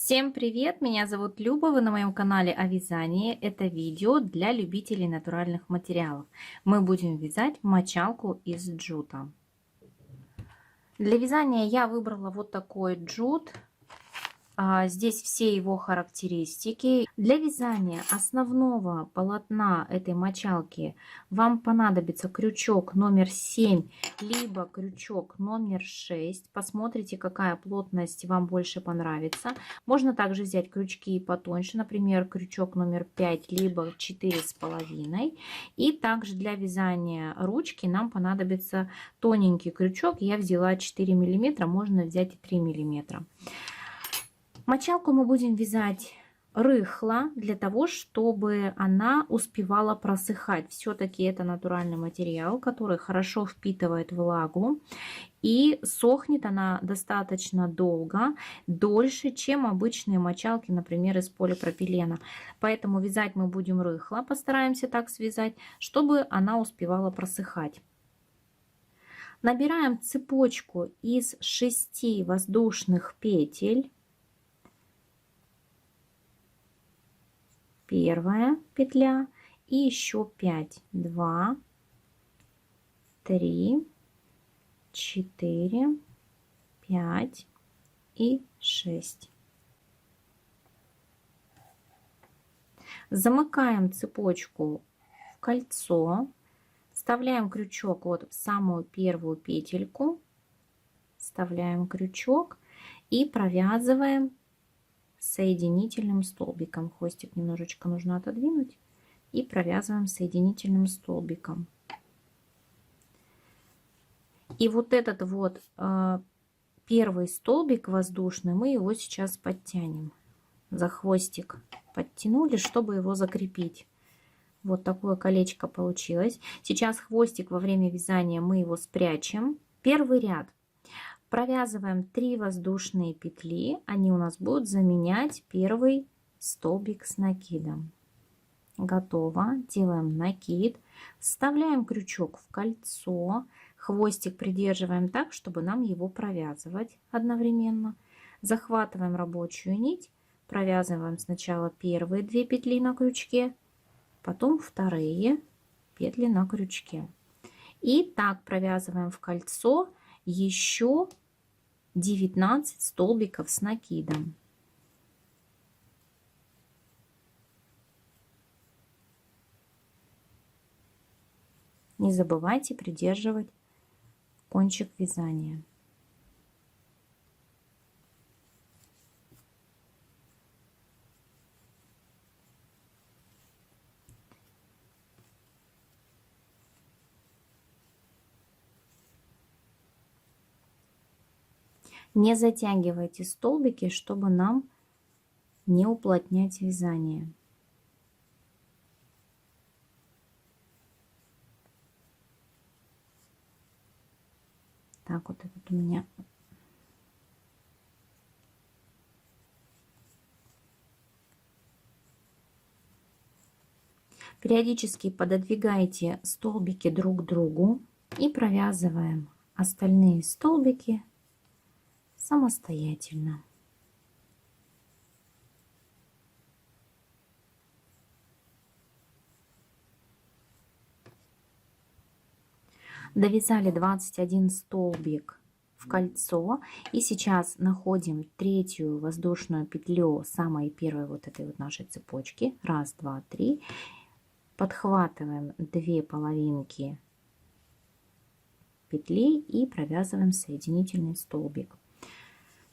Всем привет! Меня зовут Люба, вы на моем канале о вязании. Это видео для любителей натуральных материалов. Мы будем вязать мочалку из джута. Для вязания я выбрала вот такой джут. Здесь все его характеристики. Для вязания основного полотна этой мочалки вам понадобится крючок номер 7, либо крючок номер 6. Посмотрите, какая плотность вам больше понравится. Можно также взять крючки потоньше, например, крючок номер 5, либо 4,5. И также для вязания ручки нам понадобится тоненький крючок. Я взяла 4 мм, можно взять и 3 мм. Мочалку мы будем вязать рыхло, для того, чтобы она успевала просыхать. Все-таки это натуральный материал, который хорошо впитывает влагу. И сохнет она достаточно долго, дольше, чем обычные мочалки, например, из полипропилена. Поэтому вязать мы будем рыхло, постараемся так связать, чтобы она успевала просыхать. Набираем цепочку из 6 воздушных петель. Первая петля и еще 5. 2, 3, 4, 5 и 6. Замыкаем цепочку в кольцо, вставляем крючок вот в самую первую петельку, вставляем крючок и провязываем соединительным столбиком. Хвостик немножечко нужно отодвинуть и провязываем соединительным столбиком. И вот этот вот первый столбик воздушный, мы его сейчас подтянем. За хвостик подтянули, чтобы его закрепить. Вот такое колечко получилось. Сейчас хвостик во время вязания мы его спрячем. Первый ряд. Провязываем 3 воздушные петли, они у нас будут заменять первый столбик с накидом. Готово. Делаем накид, вставляем крючок в кольцо, хвостик придерживаем так, чтобы нам его провязывать одновременно. Захватываем рабочую нить, провязываем сначала первые 2 петли на крючке, потом вторые петли на крючке. И так провязываем в кольцо еще 19 столбиков с накидом. Не забывайте придерживать кончик вязания. Не затягивайте столбики, чтобы нам не уплотнять вязание. Так, вот этот у меня. Периодически пододвигайте столбики друг к другу и провязываем остальные столбики самостоятельно. Довязали 21 столбик в кольцо, и сейчас находим третью воздушную петлю самой первой вот этой вот нашей цепочки. 1, 2, 3. Подхватываем 2 половинки петли и провязываем соединительный столбик.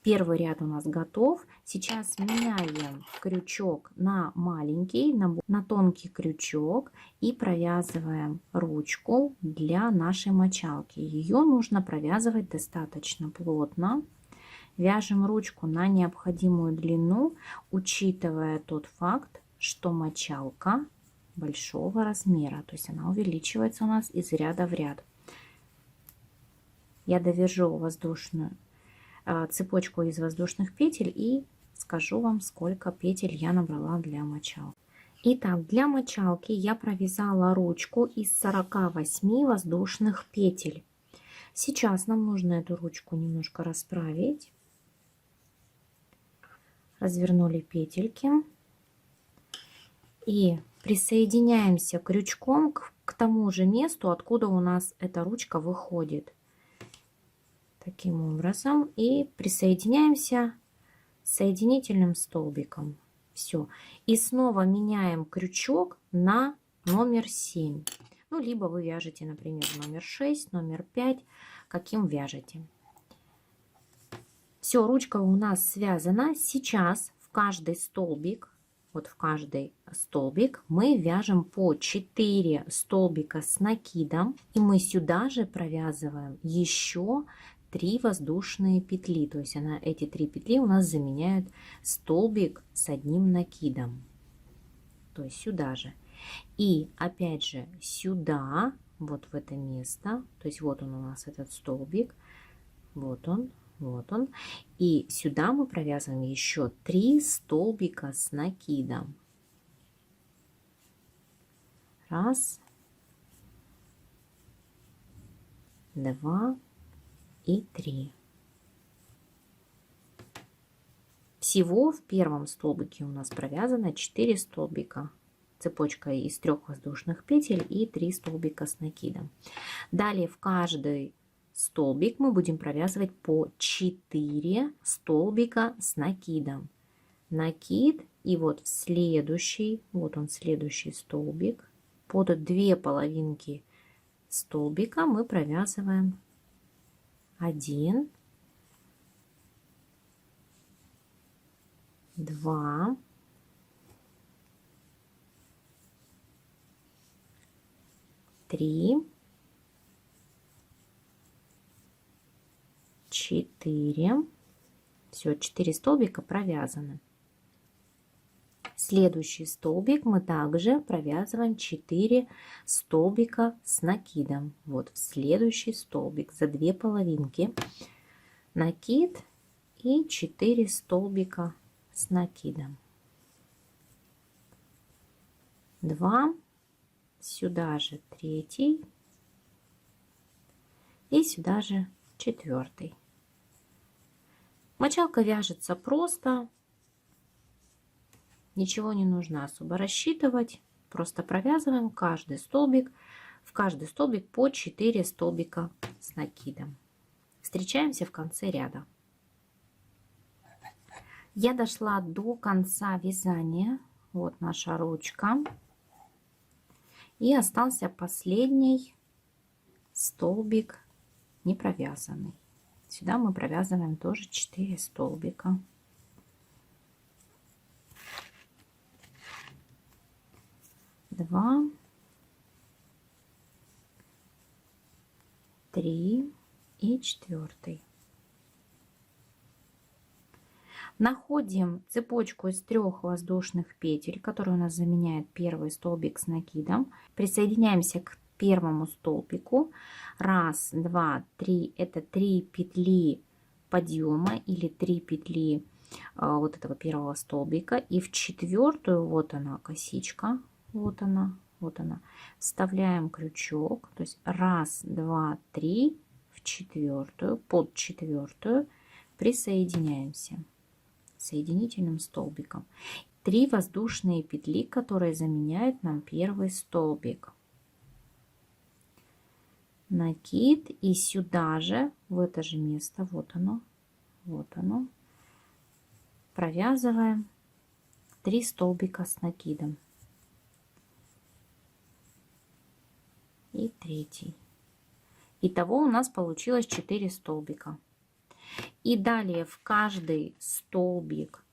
Первый ряд у нас готов. Сейчас меняем крючок на маленький, на тонкий крючок и провязываем ручку для нашей мочалки. Ее нужно провязывать достаточно плотно. Вяжем ручку на необходимую длину, учитывая тот факт, что мочалка большого размера, то есть она увеличивается у нас из ряда в ряд. Я довяжу воздушную цепочку из воздушных петель и скажу вам, сколько петель я набрала для мочалки. Итак, для мочалки я провязала ручку из 48 воздушных петель. Сейчас нам нужно эту ручку немножко расправить. развернули петельки и присоединяемся крючком к тому же месту, откуда у нас эта ручка выходит. Таким образом. И присоединяемся соединительным столбиком. Все. И снова меняем крючок на номер 7. Ну, либо вы вяжете, например, номер 6, номер 5, каким вяжете. Все, ручка у нас связана. Сейчас в каждый столбик, вот в каждый столбик мы вяжем по 4 столбика с накидом. И мы сюда же провязываем еще 3 воздушные петли. То есть эти 3 петли у нас заменяют столбик с одним накидом. То есть сюда же. И опять же сюда, вот в это место. То есть вот он у нас этот столбик. Вот он. Вот он. И сюда мы провязываем еще 3 столбика с накидом. Раз, два и 3. Всего в первом столбике у нас провязано 4 столбика. Цепочка из 3 воздушных петель и 3 столбика с накидом. Далее в каждый столбик мы будем провязывать по 4 столбика с накидом. Накид, и вот в следующий, вот он следующий столбик, под 2 половинки столбика мы провязываем 1, 2, 3, 4. Все, 4 столбика провязаны. Следующий столбик мы также провязываем 4 столбика с накидом. Вот в следующий столбик за 2 половинки накид и 4 столбика с накидом. 2, сюда же 3 и сюда же 4. Мочалка вяжется просто, ничего не нужно особо рассчитывать, просто провязываем каждый столбик, в каждый столбик по 4 столбика с накидом. Встречаемся в конце ряда. Я дошла до конца вязания, вот наша ручка, и остался последний столбик не провязанный. Сюда мы провязываем тоже 4 столбика. 2, 3 и 4. Находим цепочку из 3 воздушных петель, которая у нас заменяет первый столбик с накидом. Присоединяемся к первому столбику. 1, 2, 3. Это 3 петли подъема или 3 петли вот этого первого столбика. И в 4, вот она косичка, вот она, вставляем крючок. То есть 1, 2, 3 в 4, под 4 присоединяемся соединительным столбиком. 3 воздушные петли, которые заменяют нам первый столбик. Накид, и сюда же, в это же место, вот оно, провязываем 3 столбика с накидом. И 3. Итого у нас получилось 4 столбика. И далее в каждый столбик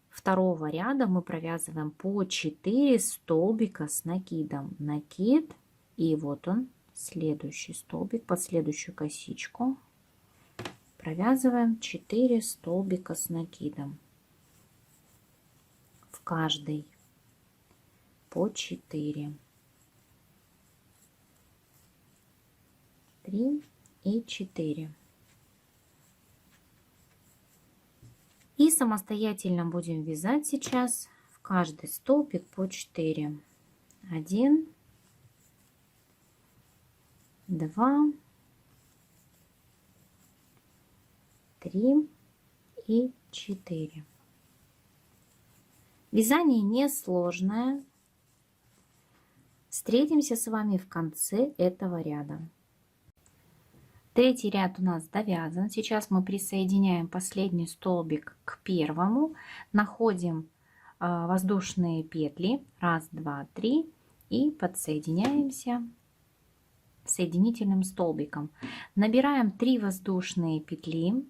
второго ряда мы провязываем по 4 столбика с накидом. Накид, и вот он, следующий столбик, под следующую косичку провязываем 4 столбика с накидом. В каждый по 4. 3 и 4. И самостоятельно будем вязать сейчас в каждый столбик по 4. 1, 2, 3 и 4. Вязание несложное. Встретимся с вами в конце этого ряда. Третий ряд у нас довязан. Сейчас мы присоединяем последний столбик к первому, находим воздушные петли 1, 2, 3 и подсоединяемся соединительным столбиком. Набираем 3 воздушные петли,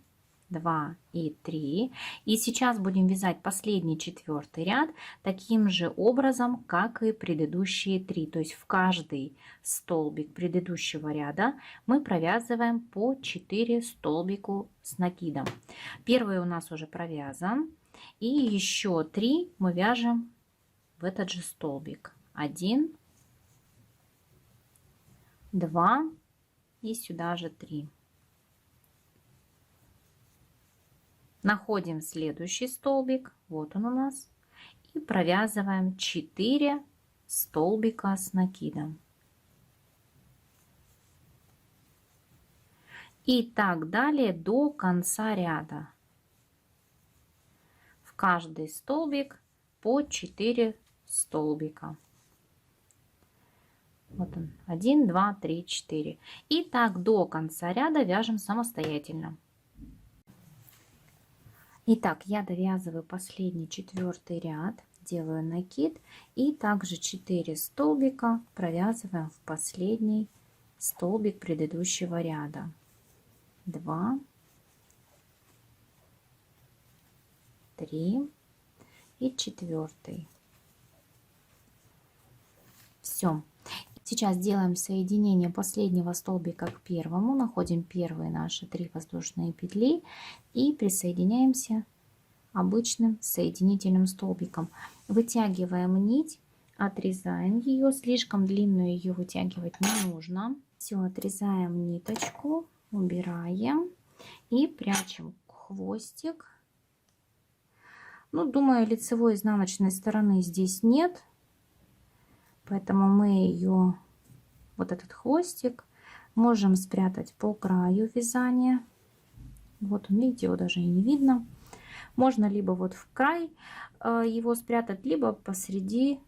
2 и 3. И сейчас будем вязать последний 4-й ряд таким же образом, как и предыдущие 3. То есть в каждый столбик предыдущего ряда мы провязываем по 4 столбику с накидом. Первый у нас уже провязан. И еще 3 мы вяжем в этот же столбик. 1, 2 и сюда же 3. Находим следующий столбик, вот он у нас, и провязываем 4 столбика с накидом. И так далее до конца ряда. В каждый столбик по 4 столбика. Вот он, 1, 2, 3, 4. И так до конца ряда вяжем самостоятельно. Итак, я довязываю последний 4-й ряд, делаю накид и также 4 столбика провязываем в последний столбик предыдущего ряда. 2, 3 и 4. Все. Сейчас делаем соединение последнего столбика к первому, находим первые наши 3 воздушные петли и присоединяемся обычным соединительным столбиком. Вытягиваем нить, отрезаем ее, слишком длинную ее вытягивать не нужно. Все, отрезаем ниточку, убираем и прячем хвостик. Ну, думаю, лицевой изнаночной стороны здесь нет. Поэтому мы ее, вот этот хвостик, можем спрятать по краю вязания. Вот он, видите, его даже и не видно. Можно либо вот в край его спрятать, либо посреди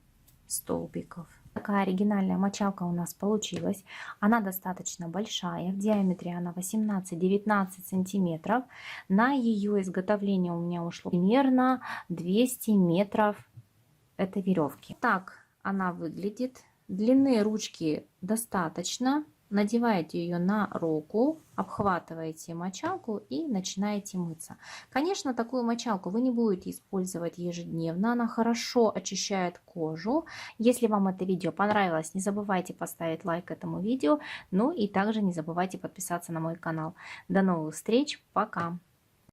столбиков. Такая оригинальная мочалка у нас получилась. Она достаточно большая. В диаметре она 18-19 сантиметров. На ее изготовление у меня ушло примерно 200 метров этой веревки. Так она выглядит. Длины ручки достаточно. Надеваете ее на руку, обхватываете мочалку и начинаете мыться. Конечно, такую мочалку вы не будете использовать ежедневно. Она хорошо очищает кожу. Если вам это видео понравилось, не забывайте поставить лайк этому видео. Ну и также не забывайте подписаться на мой канал. До новых встреч. Пока!